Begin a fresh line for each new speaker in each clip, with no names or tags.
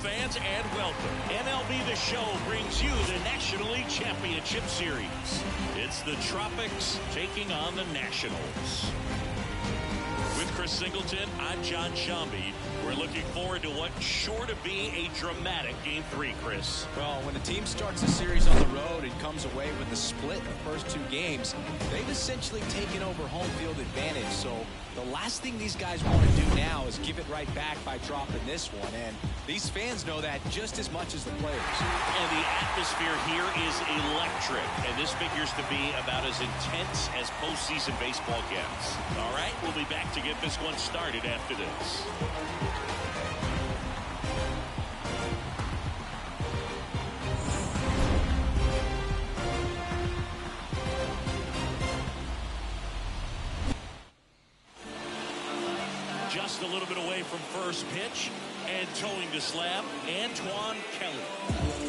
fans, and welcome. MLB The Show brings you the National League Championship Series. It's the Tropics taking on the Nationals. With Chris Singleton, I'm John Shambi. We're looking forward to what's sure to be a dramatic Game 3, Chris.
Well, when a team starts a series on the road and comes away with a split in the first 2 games, they've essentially taken over home field advantage. So the last thing these guys want to do now is give it right back by dropping this one. And these fans know that just as much as the players.
And the atmosphere here is electric. And this figures to be about as intense as postseason baseball gets. All right, we'll be back to get this one started after this. Just a little bit away from first pitch and towing the slab, Antoine Kelly.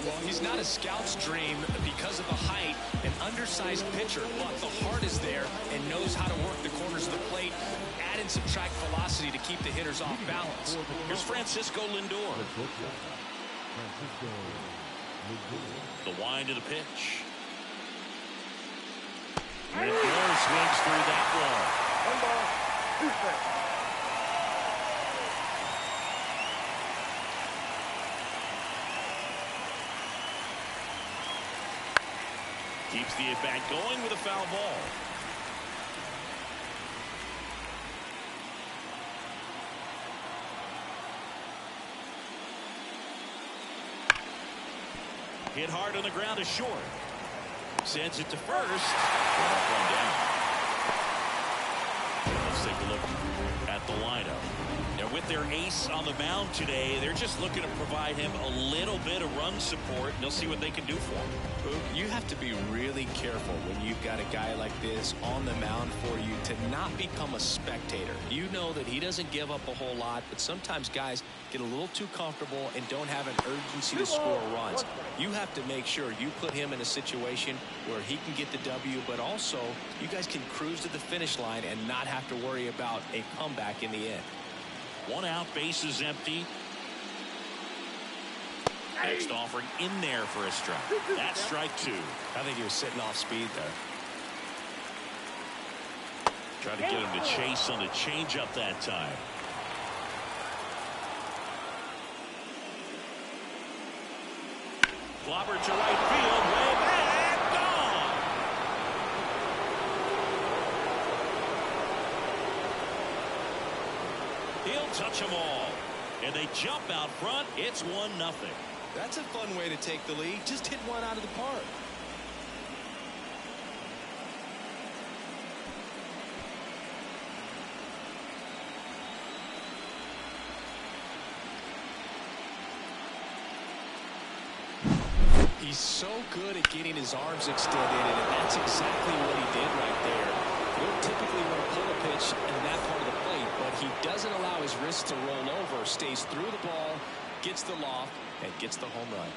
Well, he's not a scout's dream because of the height, an undersized pitcher, but the heart is there and knows how to work the corners of the plate, add and subtract velocity to keep the hitters off balance.
Here's Francisco Lindor. The wind of the pitch. Lindor swings through that ball. Keeps the at-bat going with a foul ball. Hit hard on the ground to short. Sends it to first. One down. Let's take a look at the lineup. Now, with their ace on the mound today, they're just looking to provide him a little bit of run support, and they'll see what they can do for him.
You have to be really careful when you've got a guy like this on the mound for you to not become a spectator. You know that he doesn't give up a whole lot, but sometimes guys get a little too comfortable and don't have an urgency to score runs. You have to make sure you put him in a situation where he can get the W, but also you guys can cruise to the finish line and not have to worry about a comeback in the end.
1 out, bases empty. Next offering in there for a strike. That's strike 2.
I think he was sitting off speed there.
Try to get him to chase on the changeup that time. Clobbered to right field, way back, gone. He'll touch them all. And they jump out front. It's 1-0.
That's a fun way to take the lead. Just hit one out of the park. He's so good at getting his arms extended, and that's exactly what he did right there. You don't typically want to pull a pitch in that part of the plate, but he doesn't allow his wrist to roll over, stays through the ball, gets the loft, and gets the home run.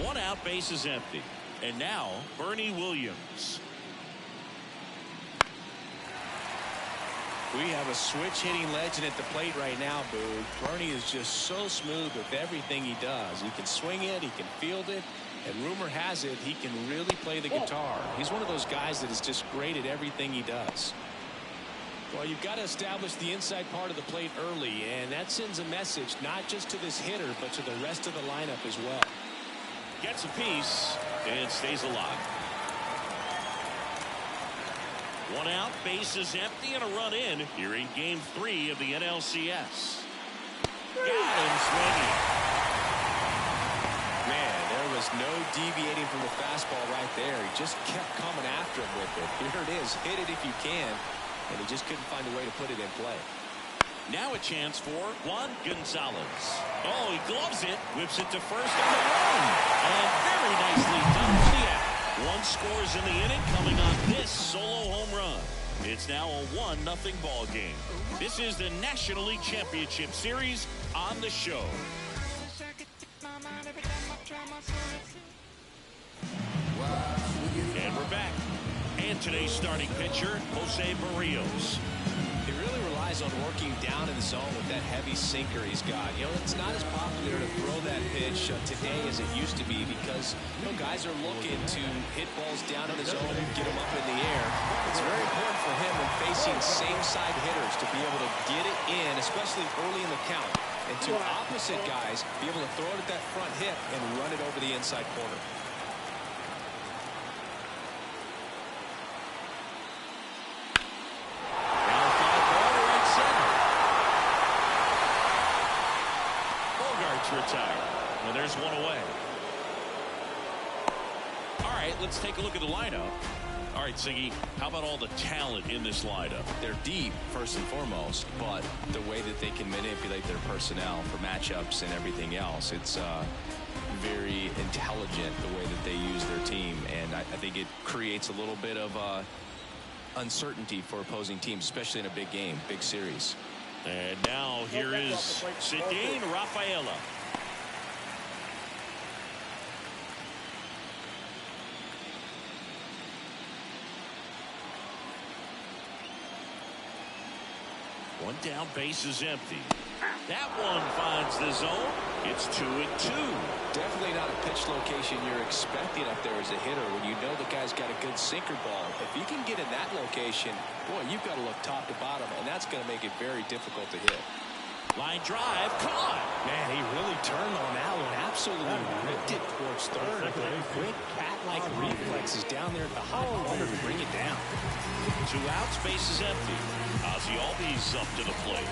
1 out, bases empty. And now, Bernie Williams.
We have a switch-hitting legend at the plate right now, Boog. Bernie is just so smooth with everything he does. He can swing it, he can field it, and rumor has it he can really play the guitar. He's one of those guys that is just great at everything he does. Well, you've got to establish the inside part of the plate early, and that sends a message not just to this hitter, but to the rest of the lineup as well.
Gets a piece and stays alive. 1 out, bases empty, and a run in here in Game 3 of the NLCS. Got him swinging.
Man, there was no deviating from the fastball right there. He just kept coming after him with it. Here it is. Hit it if you can. And he just couldn't find a way to put it in play.
Now a chance for Juan Gonzalez. Oh, he gloves it, whips it to first on the run. And very nicely done for the out. 1 scores in the inning coming on this solo home run. It's now a 1-0 ball game. This is the National League Championship Series on the show. And we're back. And today's starting pitcher, Jose Barrios.
He really relies capitalize on working down in the zone with that heavy sinker he's got. You know, it's not as popular to throw that pitch today as it used to be because, you know, guys are looking to hit balls down in the zone and get them up in the air. It's very important for him when facing same-side hitters to be able to get it in, especially early in the count. And to opposite guys, be able to throw it at that front hip and run it over the inside corner.
Retired. Well, there's one away. All right, let's take a look at the lineup. All right, Siggy, how about all the talent in this lineup?
They're deep, first and foremost, but the way that they can manipulate their personnel for matchups and everything else, it's very intelligent the way that they use their team, and I think it creates a little bit of uncertainty for opposing teams, especially in a big game, big series.
And now here is Cedane Rafaela. One down, base is empty. That one finds the zone. It's 2-2.
Definitely not a pitch location you're expecting up there as a hitter when you know the guy's got a good sinker ball. If you can get in that location, boy, you've got to look top to bottom, and that's going to make it very difficult to hit.
Line drive, caught.
Man, he really turned on that one. Absolutely ripped it towards third. Quick cat-like reflexes down there at the hot corner to bring it down.
2 outs, base is empty. Ozzie Albies up to the plate.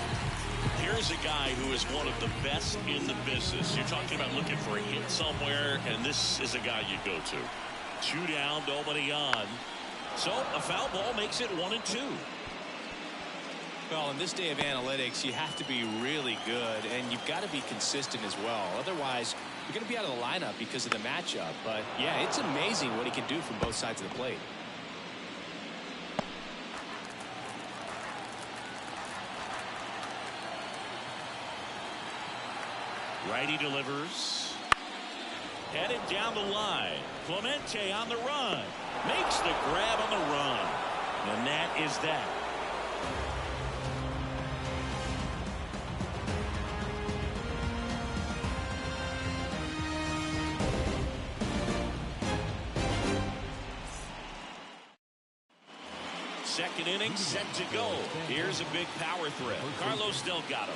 Here's a guy who is one of the best in the business. You're talking about looking for a hit somewhere, and this is a guy you go to. 2 down, nobody on. So a foul ball makes it 1-2.
Well, in this day of analytics, you have to be really good, and you've got to be consistent as well. Otherwise, you're going to be out of the lineup because of the matchup. But, yeah, it's amazing what he can do from both sides of the plate.
Righty delivers. Headed down the line. Clemente on the run. Makes the grab on the run. And that is that. Second inning set to go. Here's a big power threat. Carlos Delgado.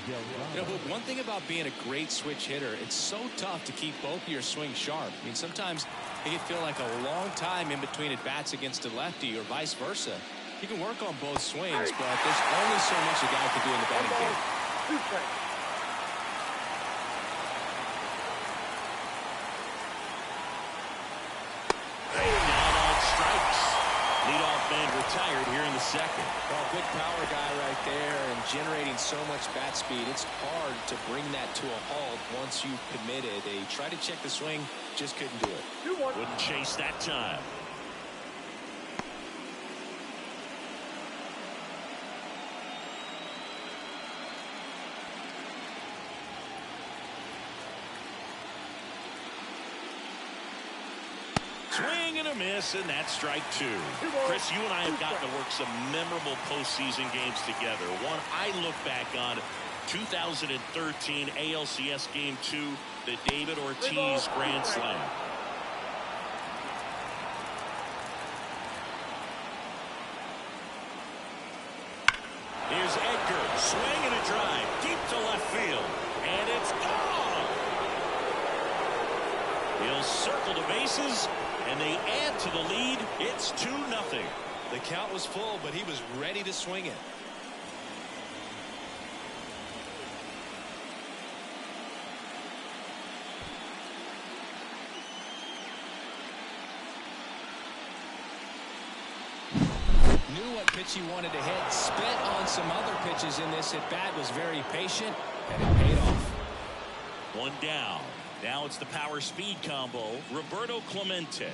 You know, but one thing about being a great switch hitter, it's so tough to keep both of your swings sharp. I mean, sometimes it can feel like a long time in between at bats against a lefty or vice versa. You can work on both swings, but there's only so much a guy can do in the batting game.
Retired here in the second.
Well, good power guy right there and generating so much bat speed. It's hard to bring that to a halt once you've committed. They tried to check the swing, just couldn't do it.
Wouldn't chase that time. Swing and a miss, and that's strike 2. Chris, you and I have gotten to work some memorable postseason games together. One I look back on, 2013 ALCS Game 2, the David Ortiz Grand Slam. Here's Edgar, swing and a drive, deep to left field, and it's gone. He'll circle the bases, and they add to the lead. It's 2-0.
The count was full, but he was ready to swing it. Knew what pitch he wanted to hit. Spit on some other pitches in this at bat. Was very patient, and it paid off.
1 down. Now it's the power speed combo. Roberto Clemente.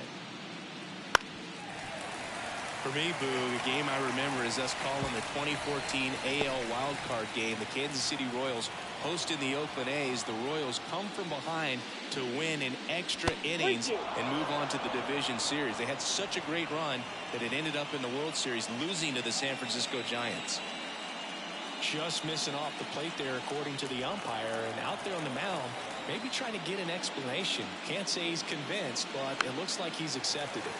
For me, Boo, the game I remember is us calling the 2014 AL wildcard game. The Kansas City Royals hosting the Oakland A's. The Royals come from behind to win in extra innings and move on to the division series. They had such a great run that it ended up in the World Series, losing to the San Francisco Giants.
Just missing off the plate there, according to the umpire, and out there on the mound, maybe trying to get an explanation. Can't say he's convinced, but it looks like he's accepted it.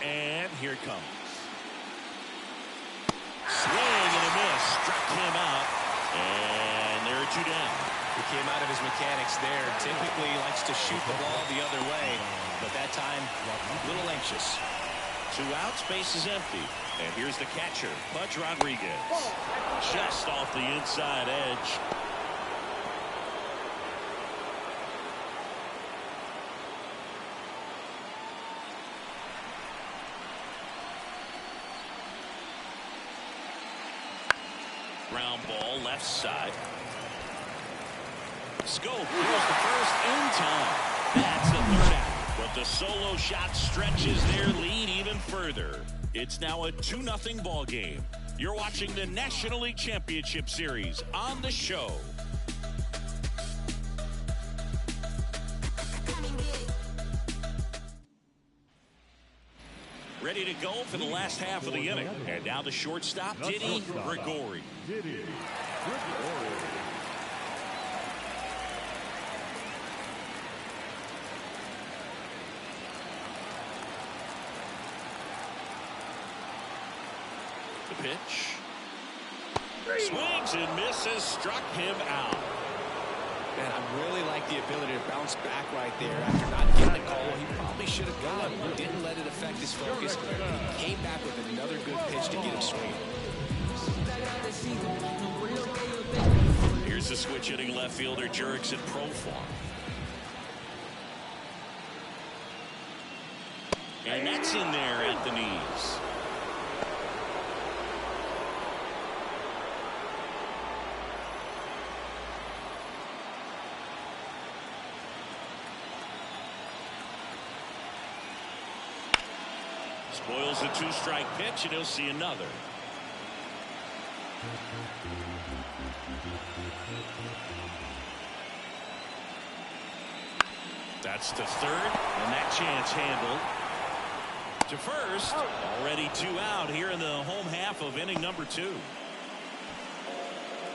And here it comes. Swing and a miss. Struck him out. And there are two down.
He came out of his mechanics there. Typically likes to shoot the ball the other way, but that time a little anxious.
2 outs, base is empty. And here's the catcher, Pudge Rodriguez. Just off the inside edge. Ground ball, left side. Scope goes to first in time. That's the third out. But the solo shot stretches their lead even further. It's now a 2-0 ball game. You're watching the National League Championship Series on the show. Ready to go for the last half of the inning. And now the shortstop, Didi Gregori. The pitch. Swings and misses, struck him out.
Man, I really like the ability to bounce back right there after not getting the call. He probably should have got it, but didn't let it affect his focus. He came back with another good pitch to get him swinging.
Here's the switch hitting left fielder Jurickson Profar. And that's in there at the knees. Spoils the 2-strike pitch, and he'll see another. That's the third, and that chance handled. To first, already 2 out here in the home half of inning number 2.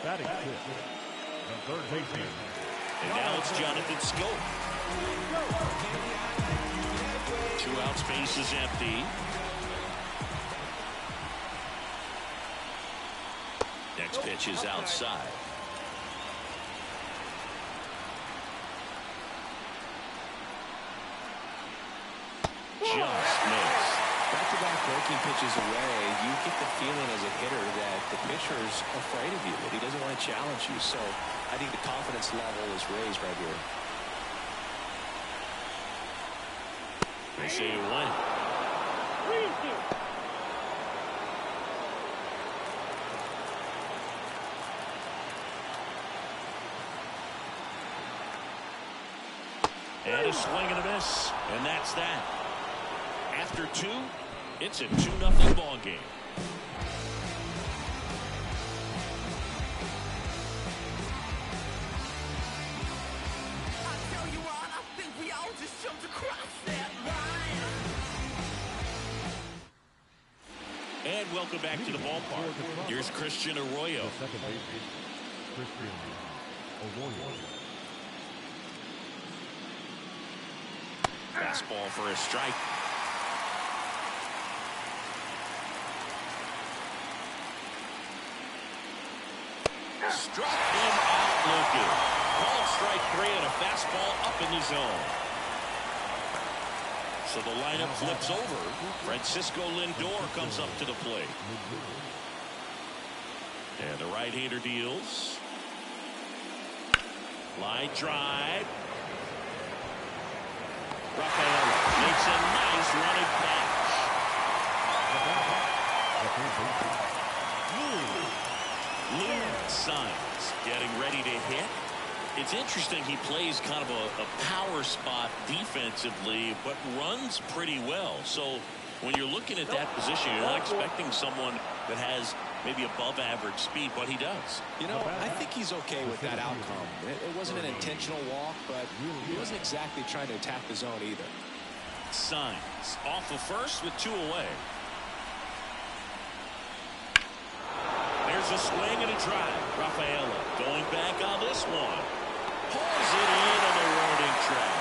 Batting fifth, the third baseman.
And now it's Jonathan Scope. 2 outs, base is empty. Next pitch is outside. Just missed.
Back-to-back breaking pitches away, you get the feeling as a hitter that the pitcher's afraid of you, that he doesn't want to challenge you. So I think the confidence level is raised right here.
They say you win. And a swing and a miss. And that's that. After 2, it's a 2-0 ball game. And welcome back to the ballpark. Here's Christian Arroyo.
Second baseman, Christian Arroyo.
Fastball for a strike. Struck him out looking. Called strike 3 and a fastball up in the zone. So the lineup flips over. Francisco Lindor comes up to the plate. And the right-hander deals. Line drive. Rafael makes a nice running catch. Lou Signs getting ready to hit. It's interesting he plays kind of a power spot defensively, but runs pretty well. So when you're looking at that position, you're not expecting someone that has maybe above average speed, but he does.
You know, I think he's okay with that outcome. It wasn't an intentional walk, but he wasn't exactly trying to attack the zone either.
Signs off of first with 2 away. There's a swing and a drive. Rafaela going back on this one. Pulls it in on the warning track.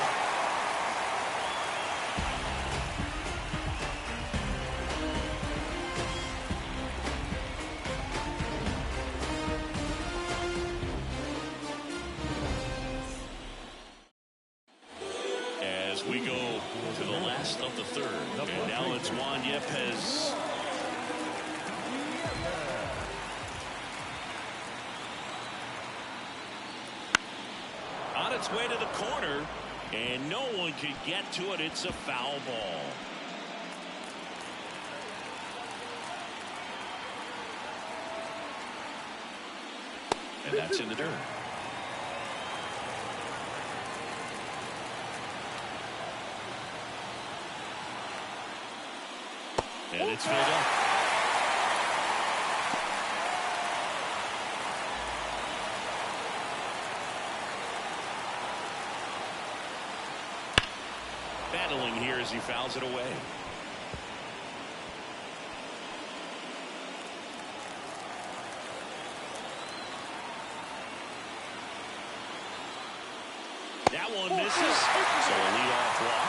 As we go to the last of the third. And now it's Juan Yepes. On its way to the corner, and no one could get to it. It's a foul ball. And that's in the dirt. And it's filled up. Battling here as he fouls it away. That one misses. So a leadoff walk.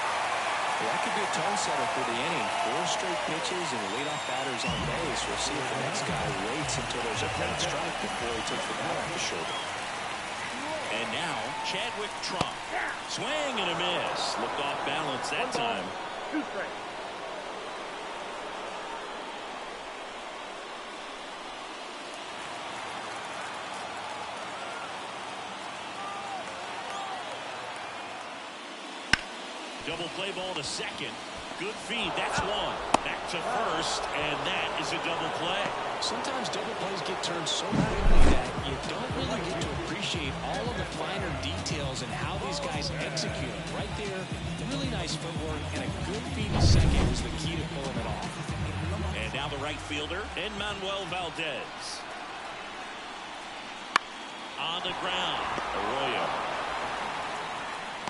Well, that could be a tone setter for the inning. 4 straight pitches and the leadoff batter's on base. We'll see if the next guy waits until there's a clean strike before he takes the bat off the shoulder.
And now Chadwick Trump. Swing and a miss. Looked off balance that time.
2 strikes.
Double play ball to second. Good feed. That's one. Back to first, and that is a double play.
Sometimes double plays get turned so quickly that you don't really get to appreciate all of the finer details and how these guys execute them. Right there, really nice footwork and a good feed to second was the key to pulling it off.
And now the right fielder, Manuel Valdez. On the ground, Arroyo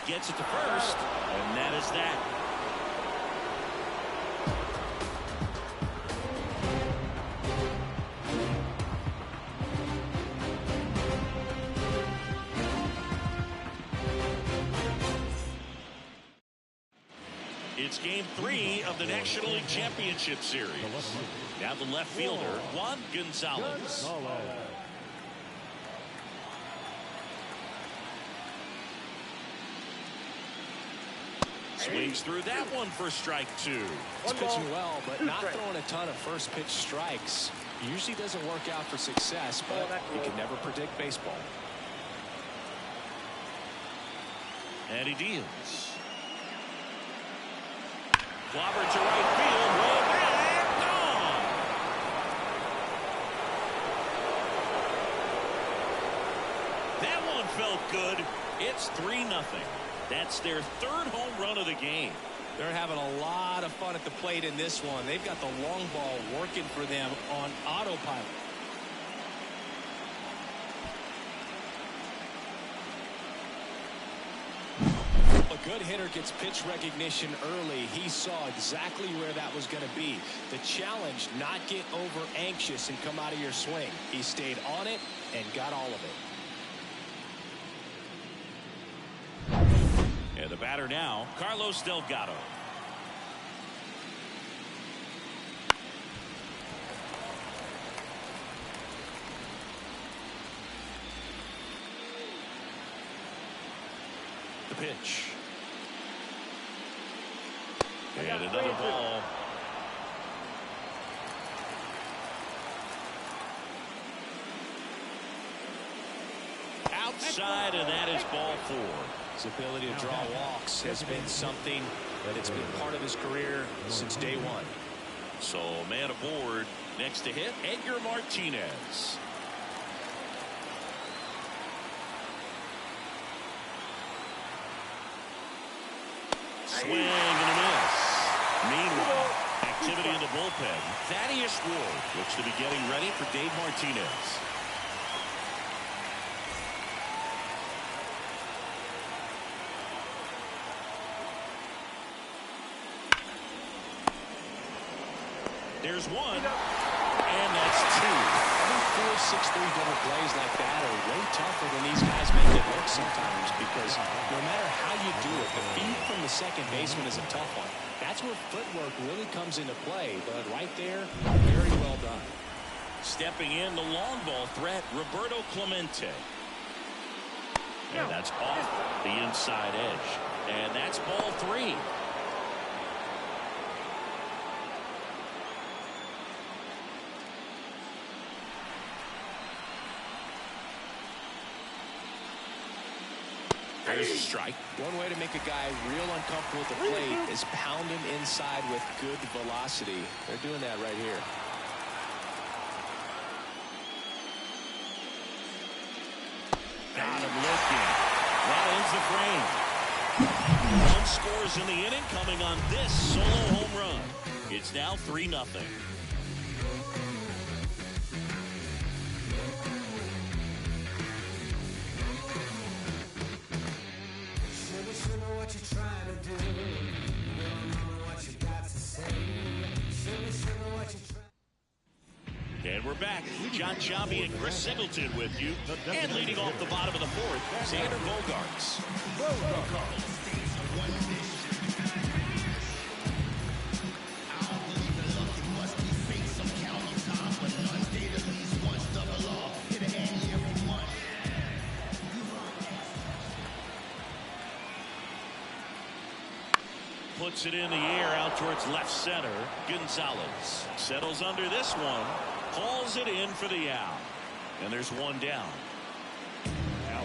gets it to first, and that is that. It's game 3 of the National League Championship Series. Now the left fielder, Juan Gonzalez. Swings through that one for strike 2.
He's pitching well, but not throwing a ton of first pitch strikes. Usually doesn't work out for success, but you can never predict baseball.
And he deals. Clobbered to right field, way back, gone. That one felt good. It's 3-0. That's their 3rd home run of the game.
They're having a lot of fun at the plate in this one. They've got the long ball working for them on autopilot. A good hitter gets pitch recognition early. He saw exactly where that was going to be. The challenge, not get over anxious and come out of your swing. He stayed on it and got all of it.
And the batter now, Carlos Delgado. The pitch. And another ball. Outside, and that is ball 4.
His ability to draw walks has been something that it's been part of his career since day one.
So man aboard. Next to hit, Edgar Martinez. Swing and a miss. Meanwhile, activity in the bullpen. Thaddeus Ward looks to be getting ready for Dave Martinez. There's one, and that's two.
I think 4-6-3 double plays like that are way tougher than these guys make it look sometimes, because no matter how you do it, the feed from the second baseman is a tough one. That's where footwork really comes into play, but right there, very well done.
Stepping in, the long ball threat, Roberto Clemente. And that's off the inside edge. And that's ball three. There's a strike.
One way to make a guy real uncomfortable at the plate is pound him inside with good velocity. They're doing that right here.
Got him looking. That ends the frame. One scores in the inning, coming on this solo home run. It's now 3-0. And we're back. John Sciambi and Chris Singleton with you. And leading off the bottom of the fourth, Xander Bogaerts. Puts it in the air out towards left center. Gonzalez settles under this one. Calls it in for the out. And there's one down. Now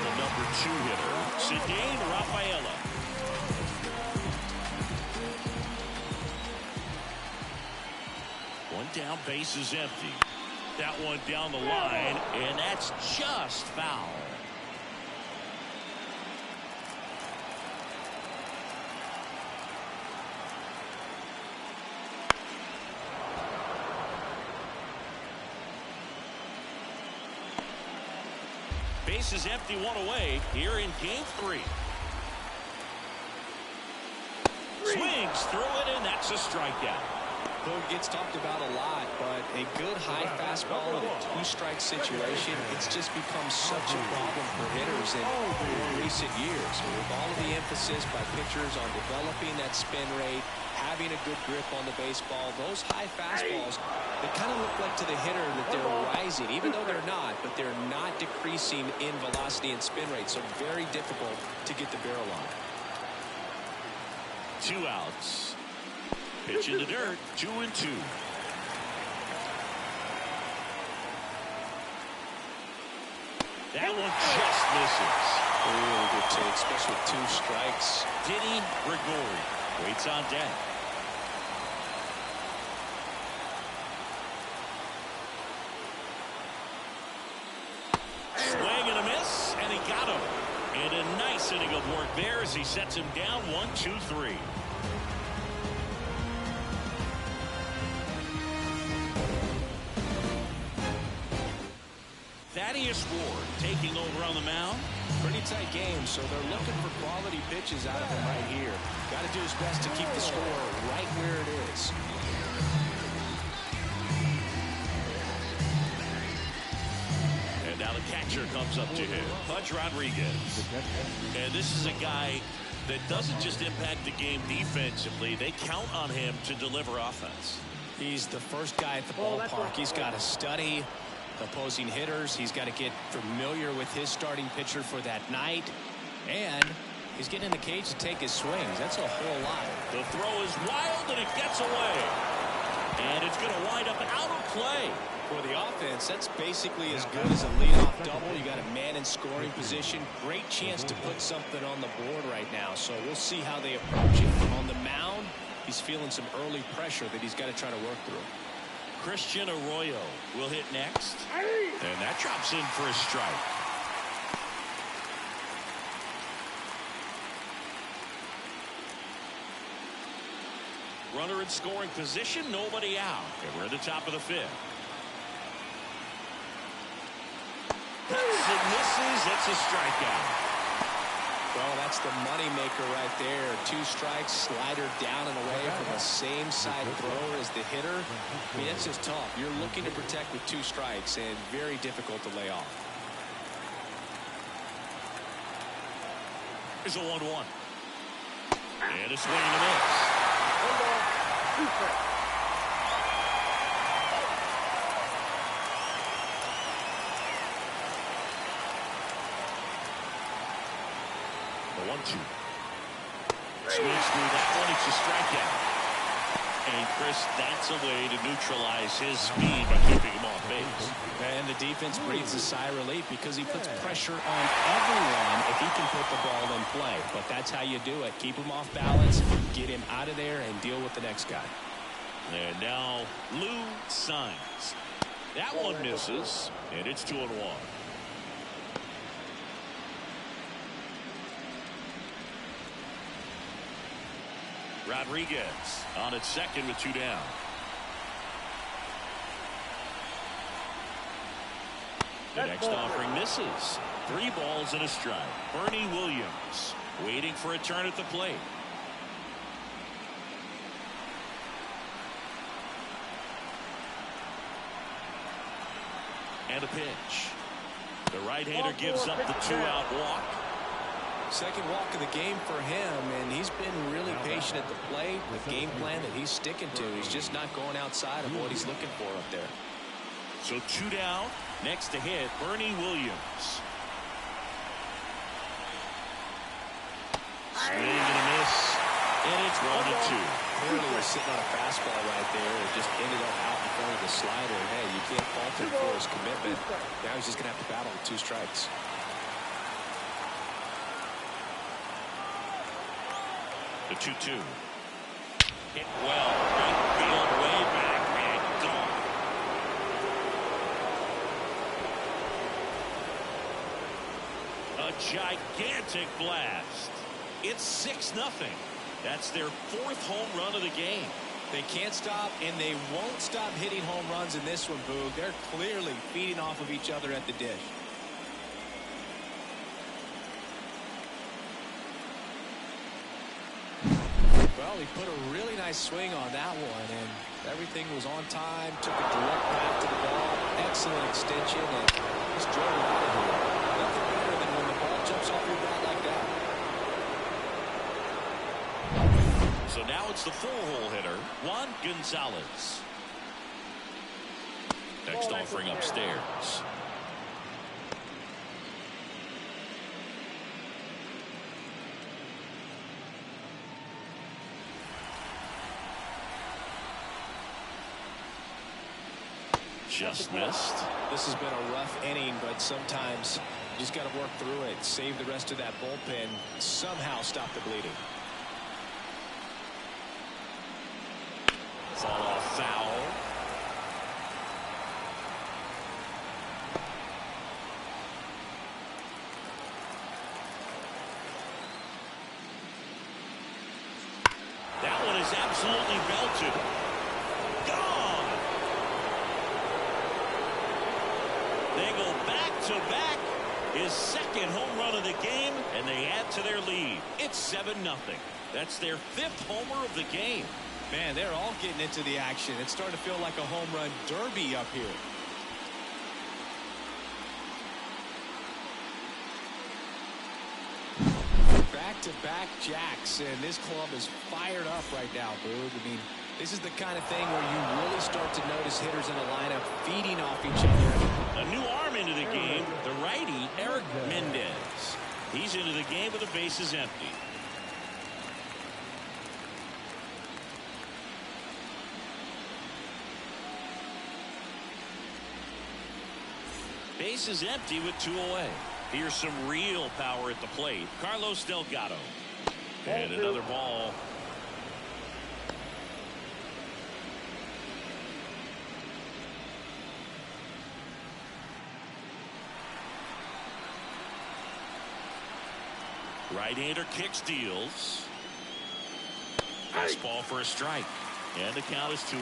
the number 2 hitter, Cedane Rafaela. One down, base is empty. That one down the line, and that's just foul. Base is empty, one away here in game 3. Swings through it, and that's a strikeout.
Well, it gets talked about a lot, but a good high fastball in a 2-strike situation, it's just become such a problem for hitters in more recent years. With all of the emphasis by pitchers on developing that spin rate, having a good grip on the baseball, those high fastballs, they kind of look like to the hitter that they're rising, even though they're not, but they're not decreasing in velocity and spin rate, so very difficult to get the barrel on.
2 outs. Pitch in the dirt, 2-2. That one just misses.
Really good take, especially with 2 strikes.
Diddy Gregori waits on deck. Swing and a miss, and he got him. And a nice inning of work there as he sets him down 1-2-3. Thaddeus Ward taking over on the mound.
Pretty tight game, so they're looking for quality pitches out of him right here. Got to do his best to keep the score right where it is.
And now the catcher comes up to him, Pudge Rodriguez. And this is a guy that doesn't just impact the game defensively. They count on him to deliver offense.
He's the first guy at the ballpark. He's got to study opposing hitters. He's got to get familiar with his starting pitcher for that night. And he's getting in the cage to take his swings. That's a whole lot.
The throw is wild, and it gets away. And it's going to wind up out of play.
For the offense, that's basically as good as a leadoff double. You got a man in scoring position. Great chance to put something on the board right now. So we'll see how they approach it. On the mound, he's feeling some early pressure that he's got to try to work through.
Christian Arroyo will hit next. And that drops in for a strike. Runner in scoring position, nobody out. And we're at the top of the fifth. And misses. It's a strikeout.
Well, that's the money maker right there. 2 strikes, slider down and away from the same side thrower as the hitter. I mean, it's just tough. You're looking to protect with 2 strikes and very difficult to lay off.
Here's a 1-1. And a swing and a miss. The 1-2. Swings through that one. It's a strikeout. And Chris, that's a way to neutralize his speed by keeping him off base.
And the defense breathes a sigh of relief because he puts pressure on everyone if he can put the ball in play. But that's how you do it. Keep him off balance, get him out of there, and deal with the next guy.
And now Lou Signs. That one misses, and it's 2-1. Rodriguez on at second with 2 down. The next offering misses. 3 balls and a strike. Bernie Williams waiting for a turn at the plate. And a pitch. The right-hander gives up the 2-out walk.
Second walk of the game for him, and he's been really patient at the plate. The game plan that he's sticking to. He's just not going outside of what he's looking for up there.
So 2 down. Next to hit, Bernie Williams. Swing and a miss. And it's 1-2.
Clearly was sitting on a fastball right there. It just ended up out in front of the slider. Hey, you can't fault him for his commitment. Now he's just going to have to battle with 2 strikes.
The 2-2. Hit well. Right field, way back, and gone. A gigantic blast. It's 6-0. That's their 4th home run of the game.
They can't stop, and they won't stop hitting home runs in this one, Boog. They're clearly feeding off of each other at the dish. Well, he put a really nice swing on that one, and everything was on time. Took a direct path to the ball. Excellent extension, and just drove it out of here. Nothing better than when the ball jumps off your bat like that.
So now it's the 4-hole hitter, Juan Gonzalez. Next offering upstairs. Just missed.
This has been a rough inning, but sometimes you just got to work through it. Save the rest of that bullpen. Somehow stop the bleeding.
Fall off foul. That one is absolutely belted. Gone. They go back-to-back. His 2nd home run of the game, and they add to their lead. It's 7-0. That's their 5th homer of the game.
Man, they're all getting into the action. It's starting to feel like a home run derby up here. Back-to-back jacks, and this club is fired up right now, Boog. I mean, this is the kind of thing where you really start to notice hitters in a lineup feeding off each other.
A new arm into the game, the righty, Eric Mendez. He's into the game with the bases empty. Bases empty with 2 away. Here's some real power at the plate. Carlos Delgado. And another ball. Right-hander kick steals. Fastball for a strike. And the count is 2-2.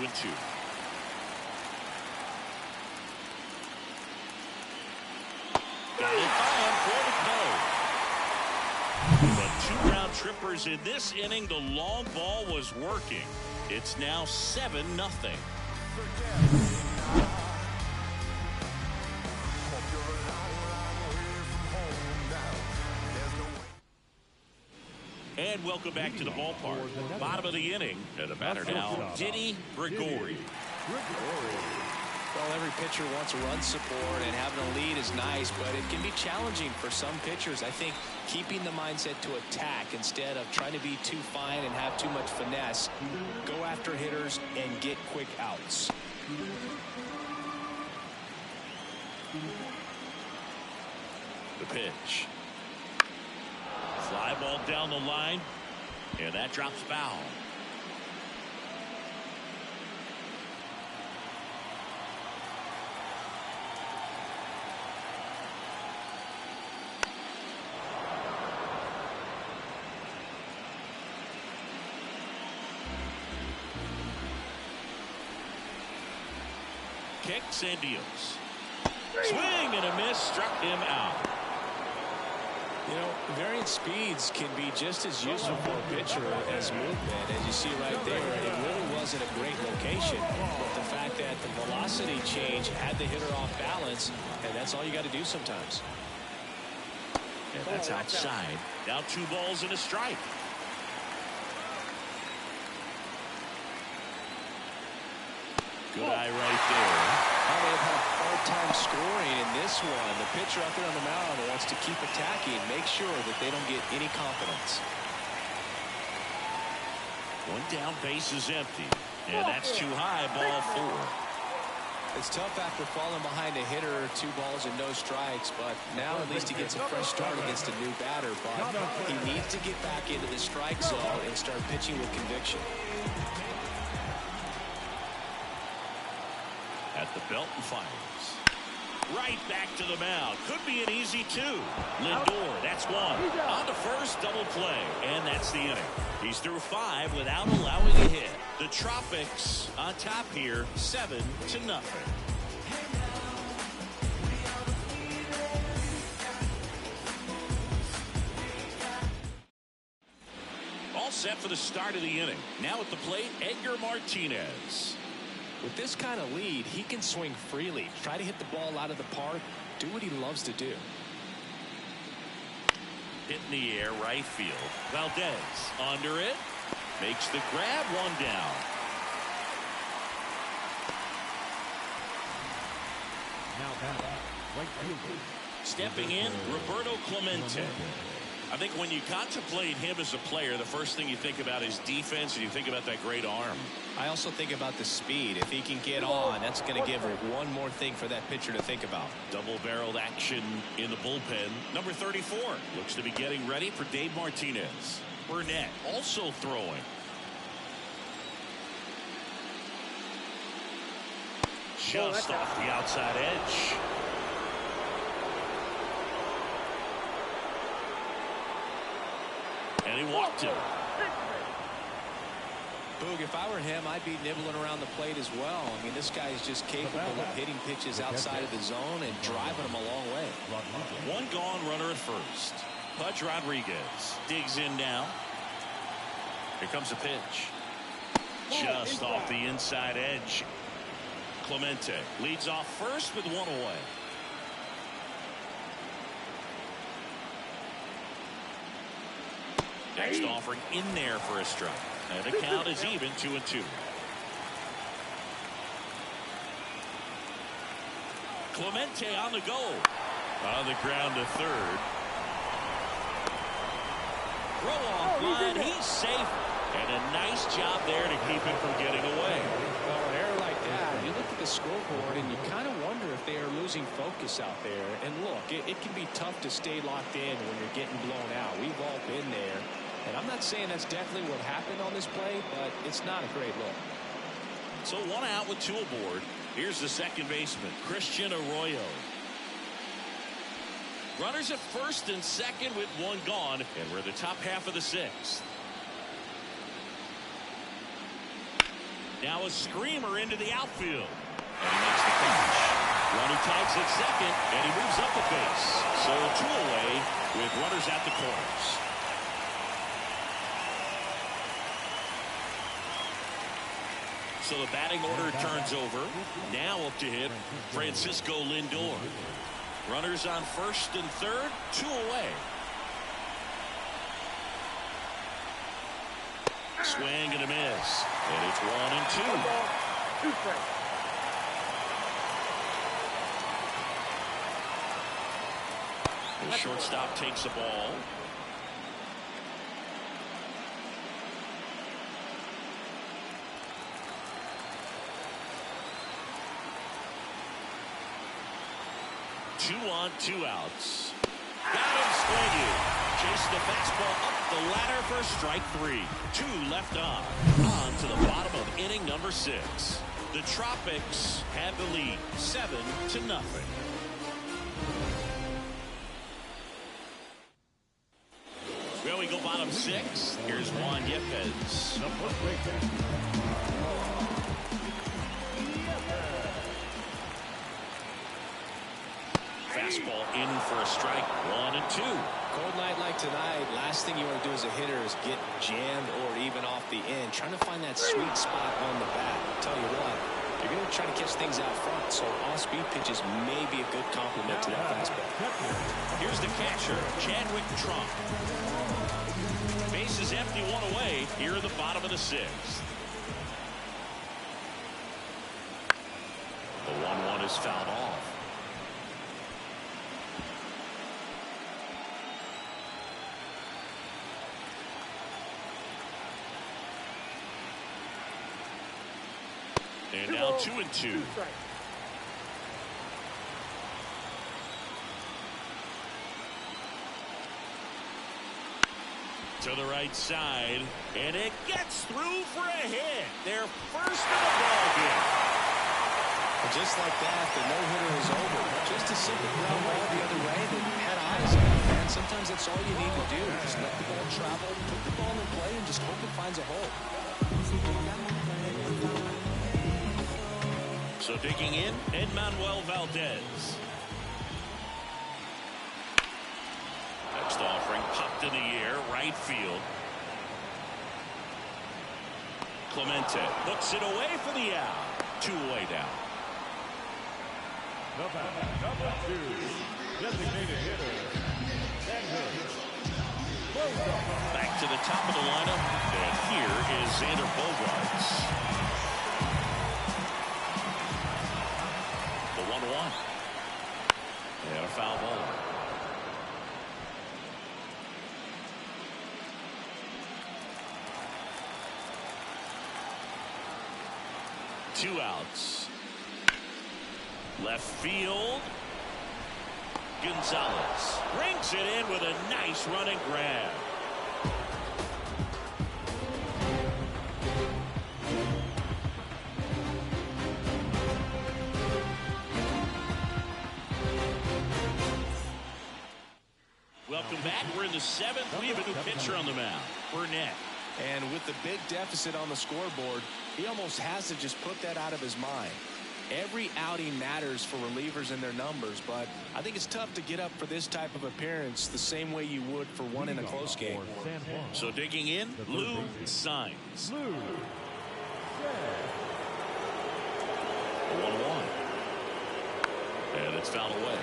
Got it by him for the code. But 2 round trippers in this inning. The long ball was working. It's now 7-0. And welcome back to the ballpark. Bottom of the inning. And the batter now, Diddy Gregori.
Well, every pitcher wants run support, and having a lead is nice, but it can be challenging for some pitchers. I think keeping the mindset to attack instead of trying to be too fine and have too much finesse. Go after hitters and get quick outs.
The pitch. Fly ball down the line, and that drops foul. Kicks and deals. Swing and a miss, struck him out.
You know, varying speeds can be just as useful for a pitcher as movement. As you see right there, it really wasn't a great location, but the fact that the velocity change had the hitter off balance, and that's all you got to do sometimes.
And that's outside. Now 2 balls and a strike. Good eye right there.
They've had a hard time scoring in this one. The pitcher out there on the mound wants to keep attacking, make sure that they don't get any confidence.
1 down, base is empty. And that's too high, ball 4.
It's tough after falling behind a hitter, 2 balls and no strikes, but now at least he gets a fresh start against a new batter. But he needs to get back into the strike zone and start pitching with conviction.
At the belt and fires. Right back to the mound. Could be an easy 2. Lindor, that's 1. On to first, double play. And that's the inning. He's through 5 without allowing a hit. The Tropics on top here, 7-0. All set for the start of the inning. Now at the plate, Edgar Martinez.
With this kind of lead, he can swing freely, try to hit the ball out of the park, do what he loves to do.
Hit in the air, right field. Valdez under it. Makes the grab, 1 down.
Now back, right fielder.
Stepping in, Roberto Clemente. I think when you contemplate him as a player, the first thing you think about is defense, and you think about that great arm.
I also think about the speed. If he can get on, that's going to give her one more thing for that pitcher to think about.
Double-barreled action in the bullpen. Number 34 looks to be getting ready for Dave Martinez. Burnett also throwing. Just off the outside edge. And he walked him.
Boog, if I were him, I'd be nibbling around the plate as well. I mean, this guy is just capable of hitting pitches outside of the zone and driving them a long way.
1 gone, runner at first. Pudge Rodriguez digs in now. Here comes a pitch. Just off the inside edge. Clemente leads off first with 1 away. Next offering in there for a strike. And the count is even, 2-2. Clemente on the go. On the ground to third. Throw off line. He's safe. And a nice job there to keep him from getting away.
Well, an error like that, you look at the scoreboard and you kind of wonder if they are losing focus out there. And look, it can be tough to stay locked in when you're getting blown out. We've all been there. And I'm not saying that's definitely what happened on this play, but it's not a great look.
So 1 out with 2 aboard. Here's the second baseman, Christian Arroyo. Runners at first and second with 1 gone, and we're in the top half of the 6th. Now a screamer into the outfield. And he makes the catch. Runner tags at second, and he moves up the base. So 2 away with runners at the corners. So the batting order turns over. Now up to hit Francisco Lindor. Runners on first and third, 2 away. Swing and a miss. And it's 1-2. The shortstop takes the ball. Two on, 2 outs. Got him swinging. Chase the fastball up the ladder for strike 3. 2 left on. On to the bottom of inning number 6. The Tropics have the lead 7-0. Well, we go bottom 6. Here's Juan Yepez. Fastball in for a strike. 1-2.
Cold night like tonight, last thing you want to do as a hitter is get jammed or even off the end. Trying to find that sweet spot on the bat. Tell you what, you're going to try to catch things out front, so off-speed pitches may be a good complement to that fastball.
Here's the catcher, Chadwick Trump. Base is empty, 1 away here in the bottom of the 6th. The 1-1 is fouled off. And now 2-2. To the right side, and it gets through for a hit. Their first of the ball game.
And just like that, the no-hitter is over. Just a simple ground ball the other way that had eyes on it, man. Sometimes that's all you need to do. Just let the ball travel, put the ball in play, and just hope it finds a hole.
So digging in, Edmanuel Valdez. Next offering popped in the air, right field. Clemente puts it away for the out. 2 away now.
Number 2, designated hitter.
Back to the top of the lineup, and here is Xander Bogaerts. The 1-1. And a foul ball. Two outs. Left field. Gonzalez brings it in with a nice running grab. Welcome back. We're in the 7th. We have a new pitcher on the mound, Burnett.
And with the big deficit on the scoreboard, he almost has to just put that out of his mind. Every outing matters for relievers and their numbers, but I think it's tough to get up for this type of appearance the same way you would for one in a close game.
So digging in, Lou Signs. 1-1. And it's fouled away.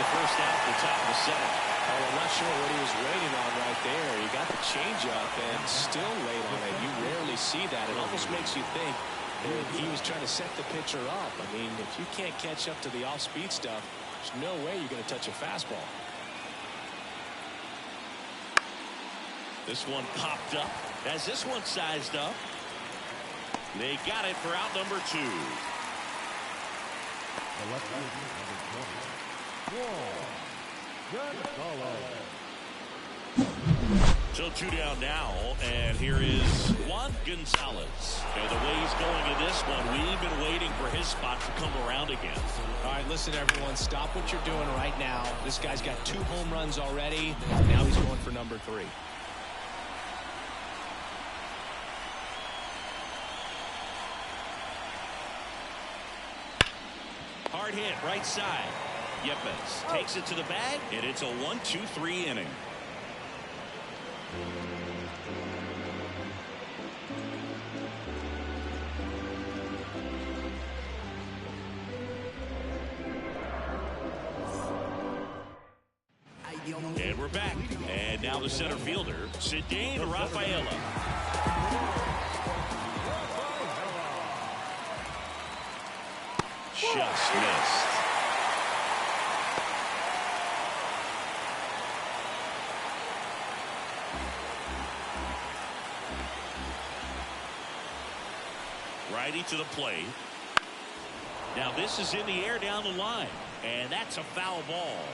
First out at the top of the 7th.
Oh, I'm not sure what he was waiting on right there. He got the changeup and still late on it. You rarely see that. It almost makes you think that he was trying to set the pitcher up. I mean, if you can't catch up to the off-speed stuff, there's no way you're going to touch a fastball.
This one popped up. As this one sized up, they got it for out number 2.
The left fielder, number 20. Gonzalez.
So 2 down now, and here is Juan Gonzalez. And the way he's going in this one, we've been waiting for his spot to come around again.
All right, listen, everyone, stop what you're doing right now. This guy's got 2 home runs already. Now he's going for number 3.
Hard hit, right side. Yepes takes it to the bag, and it's a 1-2-3 inning. And we're back. And now the center fielder, Cedane Rafaela. Just missed. Righty to the plate. Now this is in the air down the line, and that's a foul ball.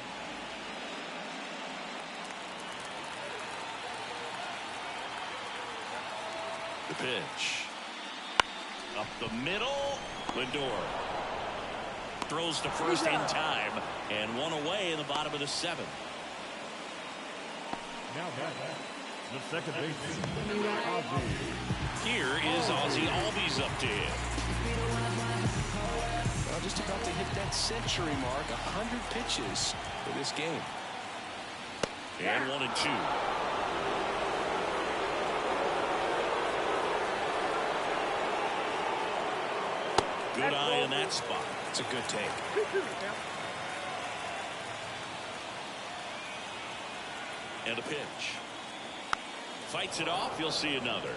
The pitch. Up the middle. Lindor throws to first in time, and 1 away in the bottom of the 7th.
Now the second baseman,
Here is Ozzie Albies up to hit.
Well, just about to hit that century mark, 100 pitches for this game.
And 1-2. Good eye in that spot.
It's a good take.
And a pitch. Fights it off. You'll see another.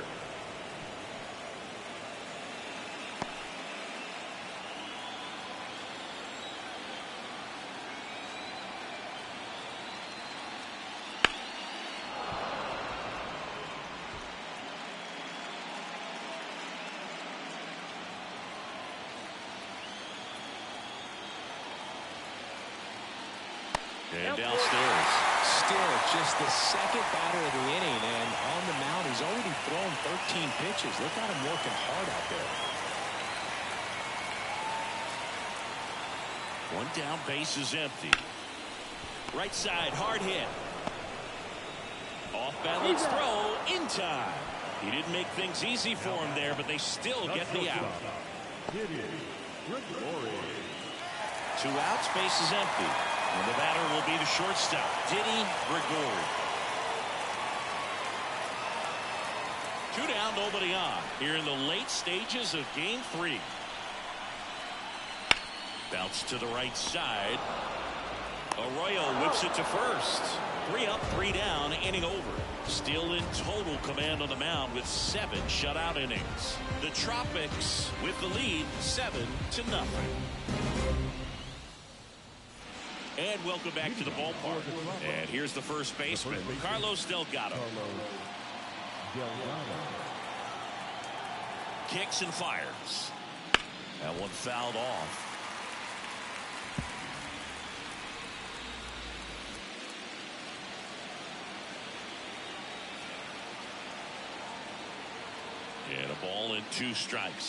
And downstairs.
Still just the second batter of the inning, and on the mound he's already thrown 13 pitches. Look at him working hard out there.
1 down, base is empty. Right side, hard hit. Off balance throw in time. He didn't make things easy for him there, but they still get the out. 2 outs, base is empty. And the batter will be the shortstop, Didi Gregori. 2 down, nobody on. Here in the late stages of Game 3. Bounce to the right side. Arroyo whips it to first. 3 up, 3 down, inning over. Still in total command on the mound with 7 shutout innings. The Tropics with the lead, 7-0. And welcome back to the ballpark. And here's the first baseman, Carlos Delgado. Kicks and fires. That one fouled off. And a ball and 2 strikes.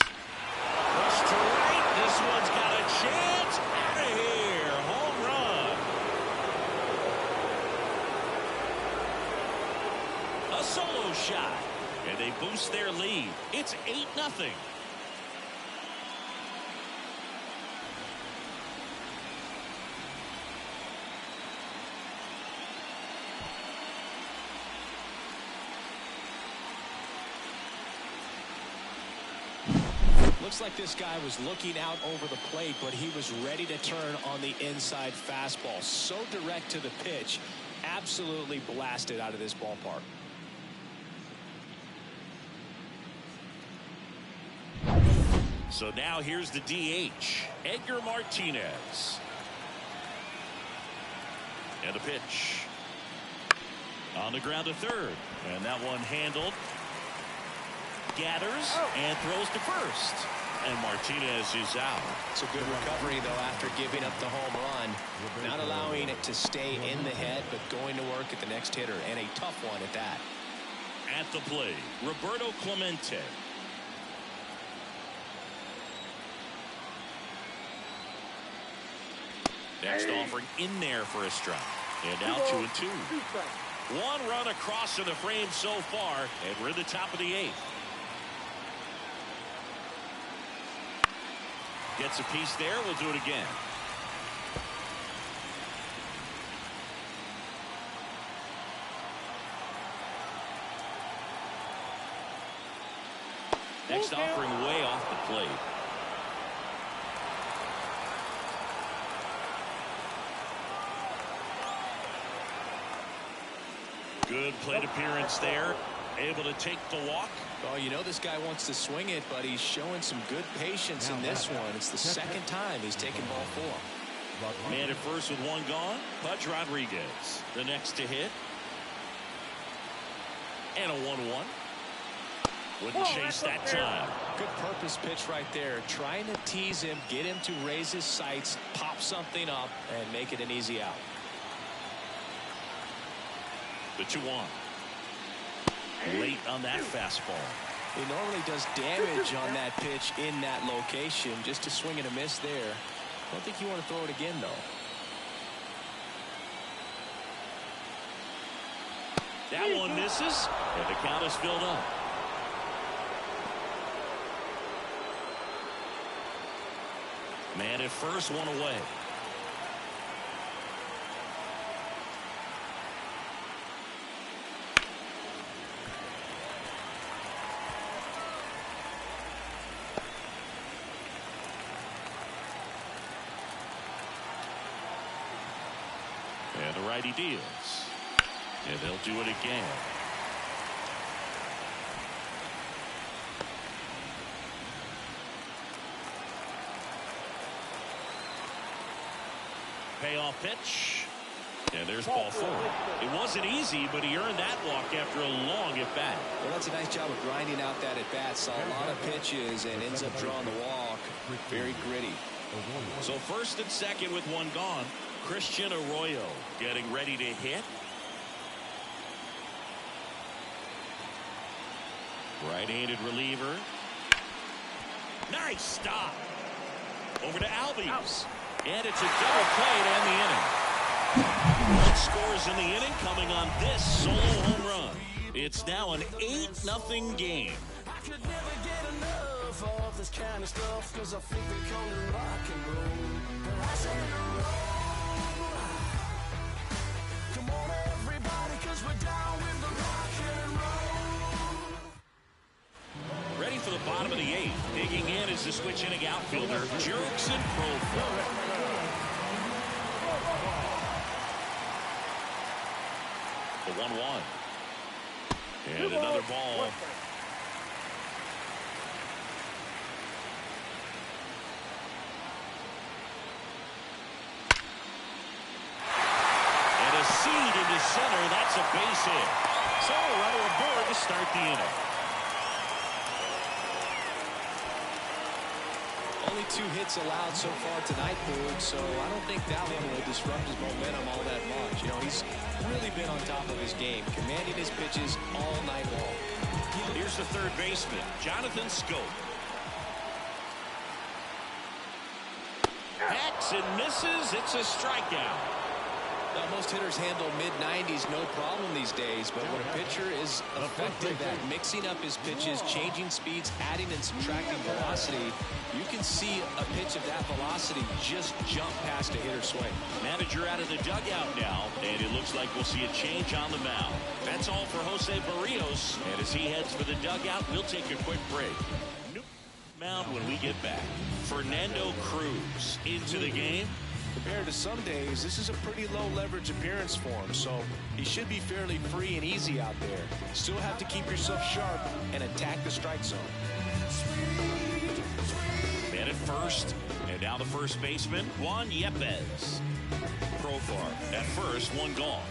Rush to right. This one's got a chance. Out of here. Home run. A solo shot. And they boost their lead. It's 8-0.
Looks like this guy was looking out over the plate, but he was ready to turn on the inside fastball. So direct to the pitch. Absolutely blasted out of this ballpark.
So now here's the DH, Edgar Martinez. And a pitch. On the ground to third. And that one handled. Gathers and throws to first. And Martinez is out.
It's a good recovery, though, after giving up the home run. Not allowing it to stay in the head, but going to work at the next hitter, and a tough one at that.
At the plate, Roberto Clemente. Next offering in there for a strike. And now 2-2. One run across to the frame so far, and we're in the top of the 8th. Gets a piece there. We'll do it again. Next offering way off the plate. Good plate appearance there. Able to take the walk.
Oh, you know this guy wants to swing it, but he's showing some good patience in this one. It's the second time he's taken ball 4.
Man at first with one gone. Pudge Rodriguez, the next to hit. And a 1-1. Wouldn't chase that time.
Good purpose pitch right there. Trying to tease him, get him to raise his sights, pop something up, and make it an easy out.
The 2-1. Late on that fastball.
He normally does damage on that pitch in that location. Just a swing and a miss there. I don't think you want to throw it again, though.
That one misses, and the count is filled up. Man at first, one away. And the righty deals. And they'll do it again. Payoff pitch. And there's ball 4. It wasn't easy, but he earned that walk after a long at-bat.
Well, that's a nice job of grinding out that at-bat. Saw a lot of pitches and ends up drawing the walk. Very gritty.
So first and second with one gone. Christian Arroyo getting ready to hit. Right-handed reliever. Nice stop. Over to Albies. And it's a double play to end the inning. One scores in the inning coming on this solo home run. It's now an 8-0 game.
I could never get enough of this kind of stuff, 'cause I think we come to rock and roll. But I say come on everybody, 'cause we're down with the rock and roll.
Ready for the bottom of the 8th. Digging in is the switch inning outfielder, Jurickson Profar. The 1-1. And another ball. And a seed into center. That's a base hit. So a runner aboard to start the inning.
Only 2 hits allowed so far tonight, Boog, so I don't think that one will disrupt his momentum all that much. You know, he's really been on top of his game, commanding his pitches all night long.
Here's the third baseman, Jonathan Scope. Hacks and misses. It's a strikeout.
Now, most hitters handle mid-90s no problem these days, but when a pitcher is effective at mixing up his pitches, changing speeds, adding and subtracting velocity, you can see a pitch of that velocity just jump past a hitter's swing.
Manager out of the dugout now, and it looks like we'll see a change on the mound. That's all for Jose Barrios, and as he heads for the dugout, we'll take a quick break. Mound when we get back. Fernando Cruz into the game.
Compared to some days, this is a pretty low leverage appearance for him, so he should be fairly free and easy out there. Still have to keep yourself sharp and attack the strike zone.
Man at first, and now the first baseman, Juan Yepez. Profar at first, one gone.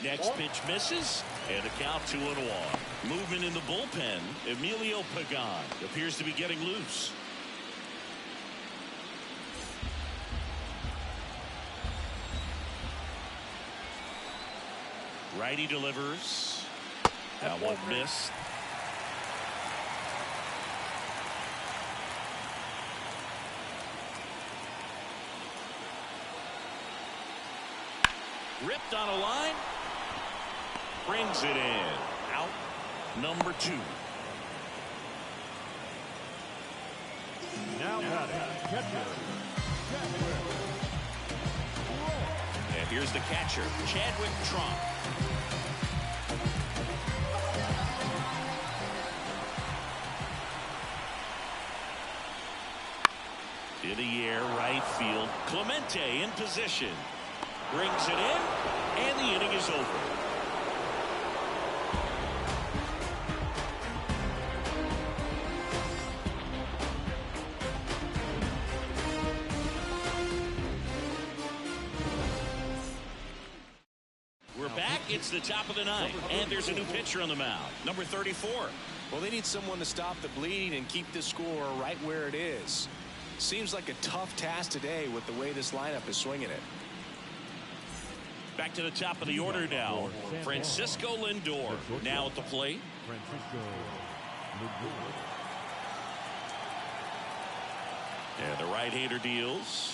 Next pitch misses, and the count 2-1. Movement in the bullpen. Emilio Pagan appears to be getting loose. Righty delivers. That one missed. Ripped on a line. Brings it in. Out. Number 2.
Now catcher.
And here's the catcher, Chadwick Trump. In the air, right field. Clemente in position. Brings it in, and the inning is over. We're back. It's the top of the ninth, and there's a new pitcher on the mound, number 34.
Well, they need someone to stop the bleeding and keep the score right where it is. Seems like a tough task today with the way this lineup is swinging it.
Back to the top of the order now. Francisco Lindor now at the plate.
Francisco Lindor.
And the right-hander deals.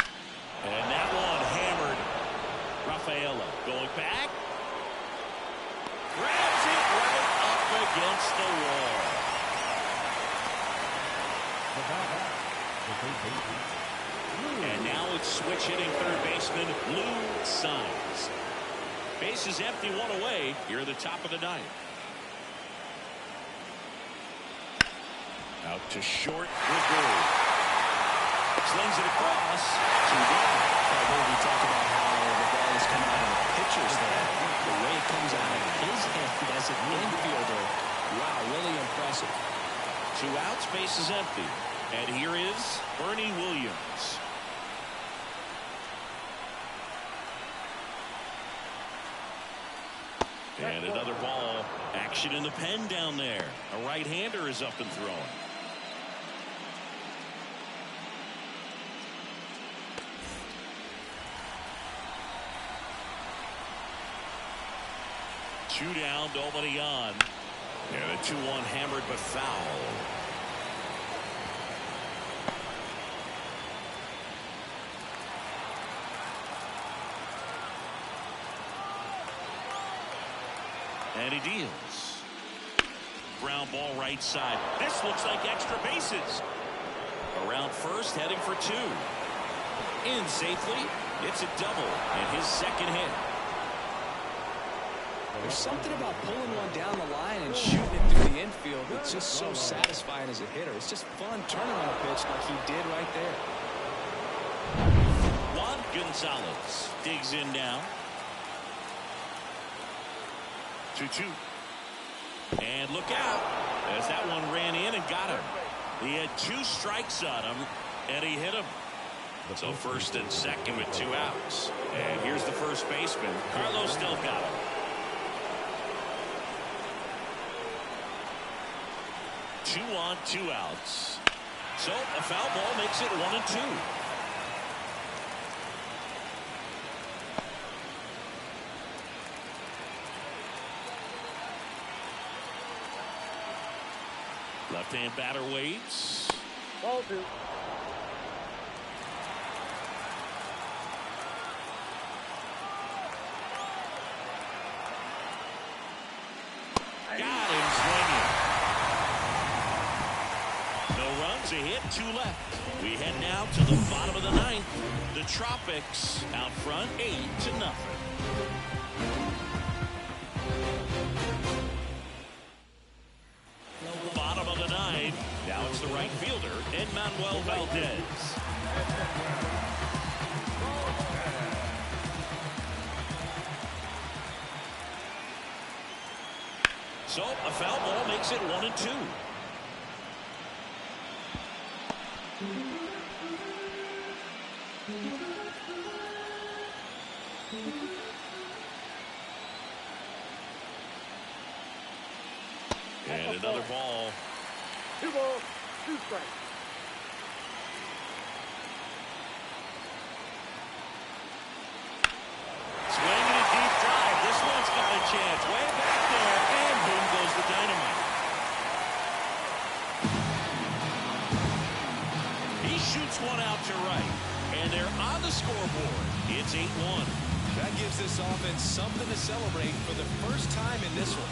And that one hammered. Rafaela going back. Grabs it right up against the wall. And now it's switch hitting third baseman Lou Signs. Base is empty, one away. Here at the top of the ninth. Out to short with Gould. Slings it across. 2 down.
I heard you talk about how the ball is coming out of the pitcher's hand. The way it comes out of his hand as an infielder. Wow, really impressive.
2 outs, base is empty. And here is Bernie Williams. And another ball. Action in the pen down there. A right-hander is up and throwing. Two down, nobody on. And a 2-1 hammered but foul. And he deals. Ground ball right side. This looks like extra bases. Around first, heading for 2. In safely. It's a double and his second hit.
There's something about pulling one down the line and shooting it through the infield that's just so satisfying as a hitter. It's just fun turning on a pitch like he did right there.
Juan Gonzalez digs in now. 2-2. And look out as that one ran in and got him. He had 2 strikes on him and he hit him. So first and second with 2 outs. And here's the first baseman, Carlos Delgado. Two on, 2 outs. So a foul ball makes it 1-2. Left-hand batter waits.
Ball 2.
Got him swinging. No runs, a hit, 2 left. We head now to the bottom of the ninth. The Tropics out front, 8-0. Bottom of the ninth. Now it's the right fielder, Emmanuel Valdez. So a foul ball makes it 1-2. And another ball.
2 balls, 2 strikes.
Swinging a deep drive. This one's got a chance to right. And they're on the scoreboard. It's 8-1.
That gives this offense something to celebrate for the first time in this one.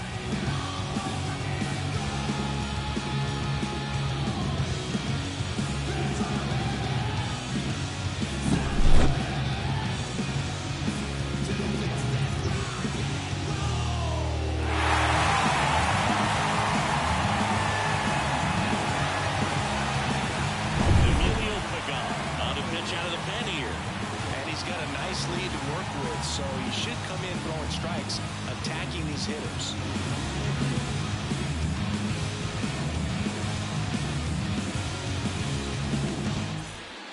Out of the pen here.
And he's got a nice lead to work with, so he should come in throwing strikes, attacking these hitters.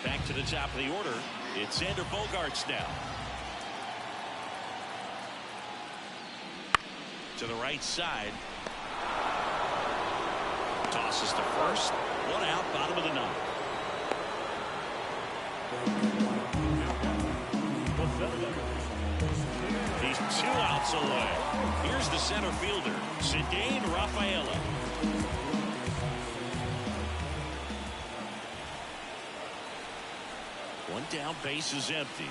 Back to the top of the order. It's Xander Bogaerts now. To the right side. Tosses to first. One out, bottom of the ninth. He's 2 outs away. Here's the center fielder, Cedane Rafaela. One down, base is empty.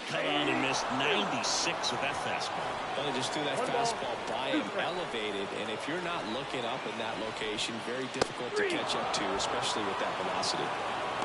Cut on and missed 96 with that fastball.
Well, they just threw that fastball by him, elevated, and if you're not looking up in that location, very difficult to catch up to, especially with that velocity.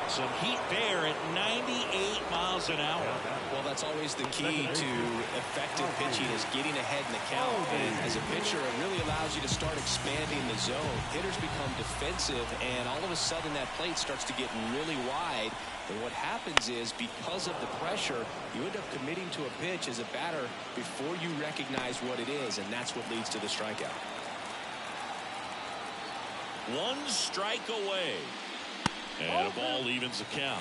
Some heat there at 98 miles an hour.
Well, that's always the key to effective pitching, is getting ahead in the count. And as a pitcher, it really allows you to start expanding the zone. Hitters become defensive, and all of a sudden that plate starts to get really wide. And what happens is, because of the pressure, you end up committing to a pitch as a batter before you recognize what it is, and that's what leads to the strikeout.
1 strike away. And a ball evens the count.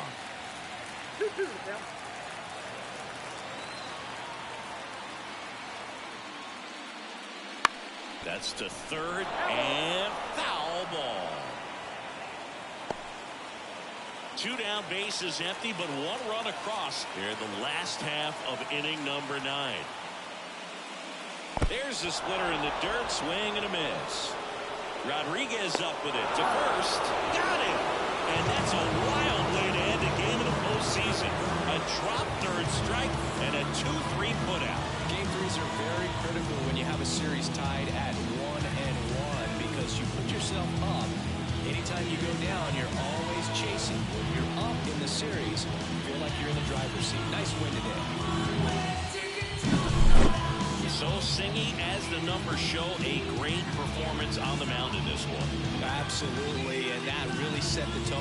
That's to third, and foul ball. 2 down, bases empty, but 1 run across here in the last half of inning number 9. There's the splitter in the dirt, swing and a miss. Rodriguez up with it to first. Got it. And that's a wild way to end a game in the postseason. A drop third strike and a 2-3 putout.
Game 3s are very critical when you have a series tied at 1-1, because you put yourself up. Anytime you go down, you're always chasing. When you're up in the series, you feel like you're in the driver's seat. Nice win today.
So Singy, as the numbers show, a great performance on the mound in this one.
Absolutely, and that really set the tone.